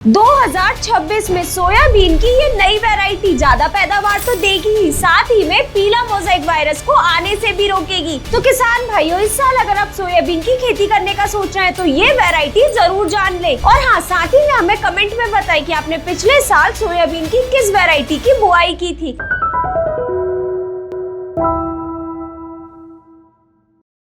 2026 में सोयाबीन की ये नई वैरायटी ज्यादा पैदावार तो देगी ही, साथ ही में पीला मोज़ेक वायरस को आने से भी रोकेगी। तो किसान भाइयों, इस साल अगर आप सोयाबीन की खेती करने का सोच रहे हैं तो ये वैरायटी जरूर जान लें। और हाँ, साथ ही में हमें कमेंट में बताएं कि आपने पिछले साल सोयाबीन की किस वैरायटी की बुआई की थी।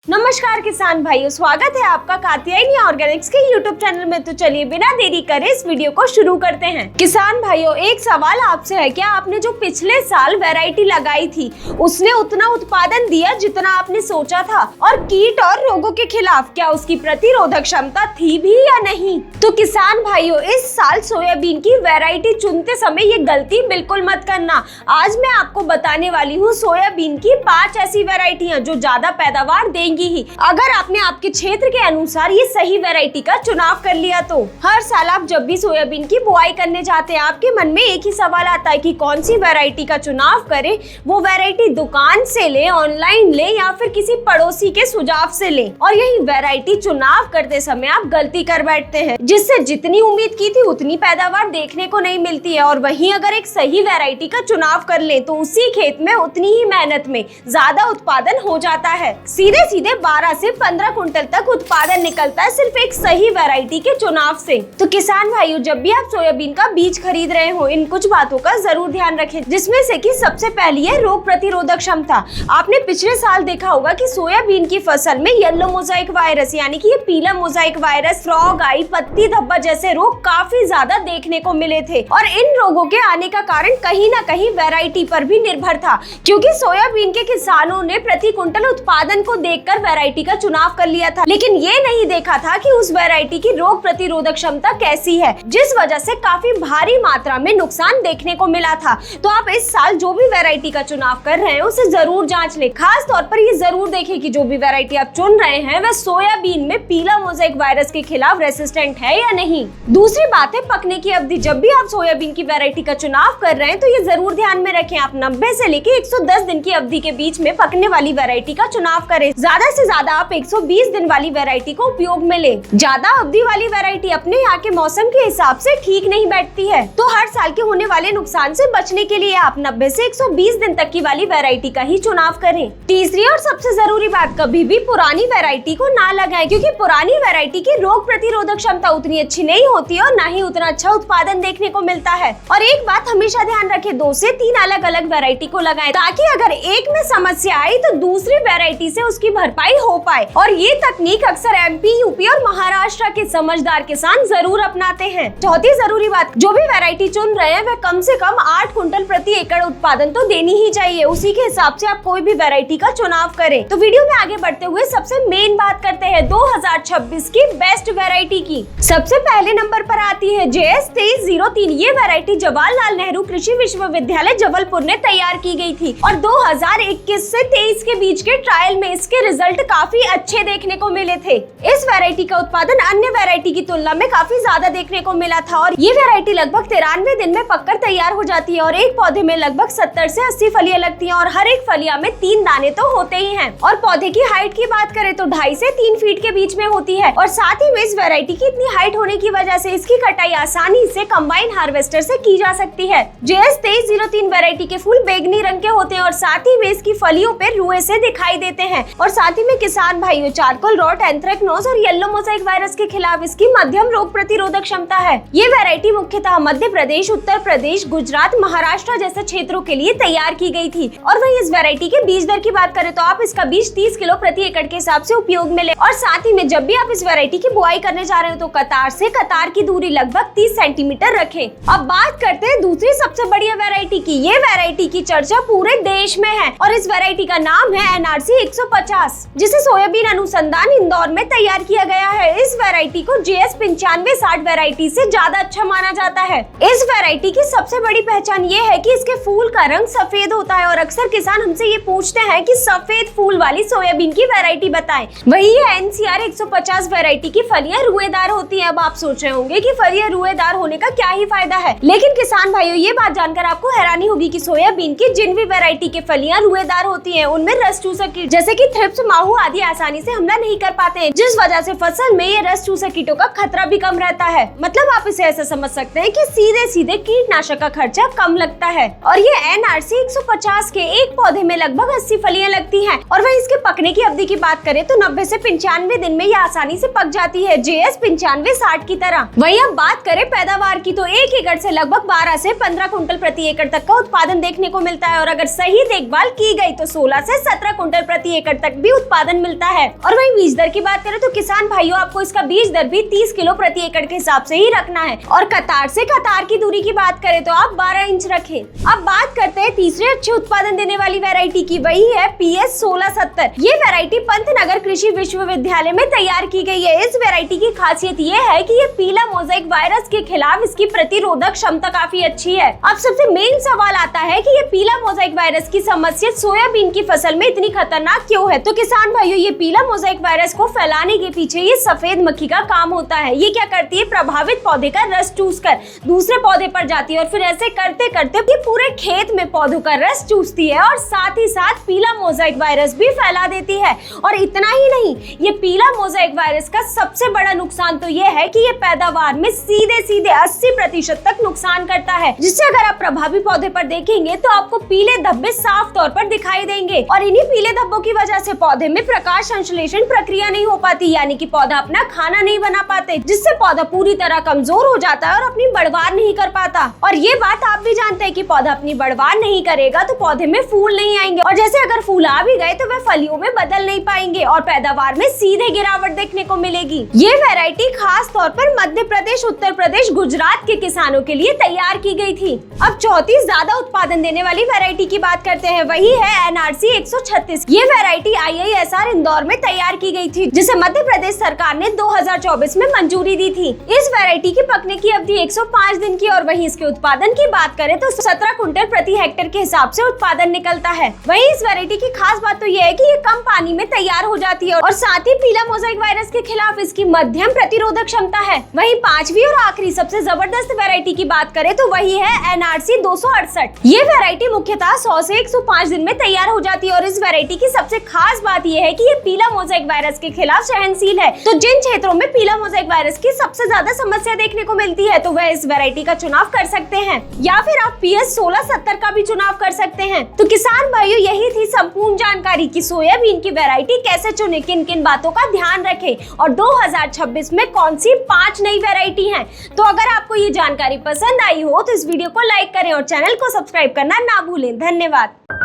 नमस्कार किसान भाइयों, स्वागत है आपका कात्यायनी ऑर्गेनिक्स के यूट्यूब चैनल में। तो चलिए बिना देरी करे इस वीडियो को शुरू करते हैं। किसान भाइयों, एक सवाल आपसे है, क्या आपने जो पिछले साल वैरायटी लगाई थी उसने उतना उत्पादन दिया जितना आपने सोचा था? और कीट और रोगों के खिलाफ क्या उसकी प्रतिरोधक क्षमता थी भी या नहीं? तो किसान भाइयों, इस साल सोयाबीन की वैरायटी चुनते समय ये गलती बिल्कुल मत करना। आज मैं आपको बताने वाली हूँ सोयाबीन की 5 ऐसी वैरायटियाँ जो ज्यादा पैदावार देंगी ही, अगर आपने आपके क्षेत्र के अनुसार ये सही वैरायटी का चुनाव कर लिया तो। हर साल आप जब भी सोयाबीन की बुआई करने जाते हैं, आपके मन में एक ही सवाल आता है कि कौन सी वैरायटी का चुनाव करें। वो वैरायटी दुकान से ले, ऑनलाइन ले या फिर किसी पड़ोसी के सुझाव से ले। और यही वैरायटी चुनाव करते समय आप गलती कर बैठते हैं, जिससे जितनी उम्मीद की थी उतनी पैदावार देखने को नहीं मिलती है। और वहीं अगर एक सही वैरायटी का चुनाव कर ले तो उसी खेत में उतनी ही मेहनत में ज्यादा उत्पादन हो जाता है। सीधे 12 से 15 कुंटल तक उत्पादन निकलता है सिर्फ एक सही वैरायटी के चुनाव से। तो किसान भाइयों, जब भी आप सोयाबीन का बीज खरीद रहे हो, इन कुछ बातों का जरूर ध्यान रखें, जिसमें से कि सबसे पहली है रोग प्रतिरोधक क्षमता। आपने पिछले साल देखा होगा कि सोयाबीन की फसल में येलो मोज़ेक वायरस यानी कि ये पीला मोज़ेक वायरस, फ्रॉग आई, पत्ती धब्बा जैसे रोग काफी ज्यादा देखने को मिले थे। और इन रोगों के आने का कारण कहीं ना कहीं वैरायटी पर भी निर्भर था, क्योंकि सोयाबीन के किसानों ने प्रति कुंटल उत्पादन को देखकर वैरायटी का चुनाव कर लिया था, लेकिन ये नहीं देखा था कि उस वैरायटी की रोग प्रतिरोधक क्षमता कैसी है, जिस वजह से काफी भारी मात्रा में नुकसान देखने को मिला था। तो आप इस साल जो भी वैरायटी का चुनाव कर रहे हैं उसे जरूर जांच लें। खास तौर पर ये जरूर देखें कि जो भी वैरायटी आप चुन रहे हैं वह सोयाबीन में पीला मोज़ेक वायरस के खिलाफ रेसिस्टेंट है या नहीं। दूसरी बात है पकने की अवधि। जब भी आप सोयाबीन की वैरायटी का चुनाव कर रहे हैं तो ये जरूर ध्यान में रखें, आप 90 से लेकर 110 दिन की अवधि के बीच में पकने वाली वैरायटी का चुनाव करें। ज्यादा से ज्यादा आप 120 दिन वाली वैरायटी को उपयोग में लें। ज्यादा अवधि वाली वैरायटी अपने यहाँ के मौसम के हिसाब से ठीक नहीं बैठती है, तो हर साल के होने वाले नुकसान से बचने के लिए आप 90 से 120 दिन तक की वाली वैरायटी का ही चुनाव करें। तीसरी और सबसे जरूरी बात, कभी भी पुरानी वैरायटी को ना लगाएं, क्योंकि पुरानी वैरायटी की रोग प्रतिरोधक क्षमता उतनी अच्छी नहीं होती और ना ही उतना अच्छा उत्पादन देखने को मिलता है। और एक बात हमेशा ध्यान रखें, 2 से 3 अलग अलग वैरायटी को लगाएं, ताकि अगर एक में समस्या आई तो दूसरी वैरायटी से उसकी भरपाई हो पाए। और ये तकनीक अक्सर एमपी, यूपी और महाराष्ट्र के समझदार किसान जरूर अपनाते हैं। चौथी जरूरी बात, जो भी वैरायटी चुन रहे हैं वह कम से कम 8 कुंटल प्रति एकड़ उत्पादन तो देनी ही चाहिए। उसी के हिसाब से आप कोई भी वैरायटी का चुनाव करें। तो वीडियो में आगे बढ़ते हुए सबसे मेन बात करते हैं 2026 की बेस्ट वैरायटी की। सबसे पहले नंबर पर आती है JS 2303। ये वैरायटी जवाहरलाल नेहरू कृषि विश्वविद्यालय जबलपुर ने तैयार की गई थी और 2021 से 23 के बीच के ट्रायल में इसके रिजल्ट काफी अच्छे देखने को मिले थे। इस वैरायटी का उत्पादन अन्य वैरायटी की तुलना में काफी ज्यादा देखने को मिला था और ये वैरायटी लगभग 93 दिन में पककर तैयार हो जाती है और एक पौधे में लगभग 70 से 80 फलियां लगती हैं और हर एक फलिया में 3 दाने तो होते ही हैं। और पौधे की हाइट की बात करें तो 2.5 से 3 फीट के बीच में होती है। और साथ ही में इस वैरायटी की इतनी हाइट होने की वजह से इसकी कटाई आसानी से कंबाइन हार्वेस्टर से की जा सकती है। JS 2303 वैरायटी के फूल बैंगनी रंग के होते हैं और साथ ही में इसकी फलियों पे रुए से दिखाई देते हैं। और साथ ही में किसान भाइयों, चारकोल रॉट, एंथ्रेक्नोज और येलो मोज़ेक वायरस के खिलाफ इसकी मध्यम रोग प्रतिरोधक क्षमता है। ये वैरायटी मुख्यतः मध्य प्रदेश, उत्तर प्रदेश, गुजरात, महाराष्ट्र जैसे क्षेत्रों के लिए तैयार की गई थी। और वहीं इस वैरायटी के बीज दर की बात करें तो आप इसका बीज 30 किलो प्रति एकड़ के हिसाब से उपयोग में ले। और साथ ही में जब भी आप इस वैरायटी की बुआई करने जा रहे हो तो कतार से कतार की दूरी लगभग 30 सेंटीमीटर रखें। अब बात करते हैं दूसरी सबसे बढ़िया वैरायटी की। ये वैरायटी की चर्चा पूरे देश में है और इस वैरायटी का नाम है NRC 150, जिसे सोयाबीन अनुसंधान इंदौर में तैयार किया गया है। इस वैरायटी को JS 9560 वैरायटी से ज्यादा अच्छा माना जाता है। इस वैरायटी की सबसे बड़ी पहचान ये है कि इसके फूल का रंग सफेद होता है और अक्सर किसान हमसे ये पूछते हैं कि सफेद फूल वाली सोयाबीन की वैरायटी बताएं। वही है NCR 150 वैरायटी की फलियां रुएदार होती हैं। अब आप सोच रहे होंगे कि फलियां रुएदार होने का क्या ही फायदा है, लेकिन किसान भाइयों, ये बात जानकर आपको हैरानी होगी कि सोयाबीन की जिन भी वैरायटी के फलियां रुएदार होती हैं उनमें रस चूसक कीट जैसे कि थ्रिप्स, माहू गेहूं आदि आसानी से हमला नहीं कर पाते हैं, जिस वजह से फसल में ये रस चूसक कीटों का खतरा भी कम रहता है। मतलब आप इसे ऐसा समझ सकते हैं कि सीधे सीधे कीटनाशक का खर्चा कम लगता है। और ये NRC 150 के एक पौधे में लगभग 80 फलियां लगती हैं। और वहीं इसके पकने की अवधि की बात करें तो 90 से 95 दिन में ये आसानी से पक जाती है, JS 9560 की तरह। वहीं अब बात करें पैदावार की तो 1 एकड़ से लगभग 12 से 15 कुंटल प्रति एकड़ तक का उत्पादन देखने को मिलता है। और अगर सही देखभाल की गई तो 16 से 17 कुंटल प्रति एकड़ तक भी उत्पादन मिलता है। और वहीं बीज दर की बात करें तो किसान भाइयों आपको इसका बीज दर भी 30 किलो प्रति एकड़ के हिसाब से ही रखना है। और कतार से कतार की दूरी की बात करें तो आप 12 इंच रखें। अब बात करते हैं तीसरे अच्छे उत्पादन देने वाली वैरायटी की, वही है PS 1670। ये वैरायटी पंतनगर कृषि विश्वविद्यालय में तैयार की गई है। इस वैरायटी की खासियत ये है कि ये पीला मोज़ेक वायरस के खिलाफ इसकी प्रतिरोधक क्षमता काफी अच्छी है। अब सबसे मेन सवाल आता है कि ये पीला मोज़ेक वायरस की समस्या सोयाबीन की फसल में इतनी खतरनाक क्यों है। तो किसान भाइयों ये पीला मोज़ेक वायरस को फैलाने के पीछे ये सफेद मक्खी का काम होता है। ये क्या करती है, प्रभावित पौधे का रस चूसकर दूसरे पौधे पर जाती है और फिर ऐसे करते करते ये पूरे खेत में पौधों का रस चूसती है और साथ ही साथ पीला मोज़ेक वायरस भी फैला देती है। और इतना ही नहीं, ये पीला मोज़ेक वायरस का सबसे बड़ा नुकसान तो ये है कि ये पैदावार में सीधे सीधे 80% तक नुकसान करता है, जिससे अगर आप प्रभावी पौधे पर देखेंगे तो आपको पीले धब्बे साफ तौर पर दिखाई देंगे। और इन्हीं पीले धब्बों की वजह से पौधे में प्रकाश संश्लेषण प्रक्रिया नहीं हो पाती, यानी कि पौधा अपना खाना नहीं बना पाते, जिससे पौधा पूरी तरह कमजोर हो जाता है और अपनी बढ़वार नहीं कर पाता। और ये बात आप भी जानते हैं कि पौधा अपनी बढ़वार नहीं करेगा तो पौधे में फूल नहीं आएंगे, और जैसे अगर फूल आ भी गए तो वे फलियों में बदल नहीं पाएंगे और पैदावार में सीधे गिरावट देखने को मिलेगी। ये वैरायटी खास तौर पर मध्य प्रदेश, उत्तर प्रदेश, गुजरात के किसानों के लिए तैयार की गई थी। अब चौथी ज्यादा उत्पादन देने वाली वैरायटी की बात करते हैं, वही है NRC 136। ये वैरायटी IISR इंदौर में तैयार की गई थी, जिसे मध्य प्रदेश सरकार ने 2024 में मंजूरी दी थी। इस वैरायटी की पकने की अवधि 105 दिन की और वहीं इसके उत्पादन की बात करें तो 17 कुंटल प्रति हेक्टेयर के हिसाब से उत्पादन निकलता है। वहीं इस वैरायटी की खास बात तो यह है कि ये कम पानी में तैयार हो जाती है और साथ ही पीला मोज़ेक वायरस के खिलाफ इसकी मध्यम प्रतिरोधक क्षमता है। वहीं पांचवी और आखिरी सबसे जबरदस्त वैरायटी की बात करें तो वही है NRC 268। ये वैरायटी मुख्यतः 100 से 105 दिन में तैयार हो जाती है और इस वैरायटी की सबसे खास बात यह है कि ये पीला मोज़ेक वायरस के खिलाफ सहनशील है। तो जिन क्षेत्रों में पीला मोज़ेक वायरस की सबसे ज्यादा समस्या देखने को मिलती है तो वह इस वैरायटी का चुनाव कर सकते हैं, या फिर आप PS 1670 का भी चुनाव कर सकते हैं। तो किसान भाइयों यही थी संपूर्ण जानकारी कि सोयाबीन की वैरायटी कैसे चुने, किन किन बातों का ध्यान रखें और 2026 में कौन सी 5 नई वैरायटी हैं। तो अगर आपको ये जानकारी पसंद आई हो तो इस वीडियो को लाइक करें और चैनल को सब्सक्राइब करना ना भूलें। धन्यवाद।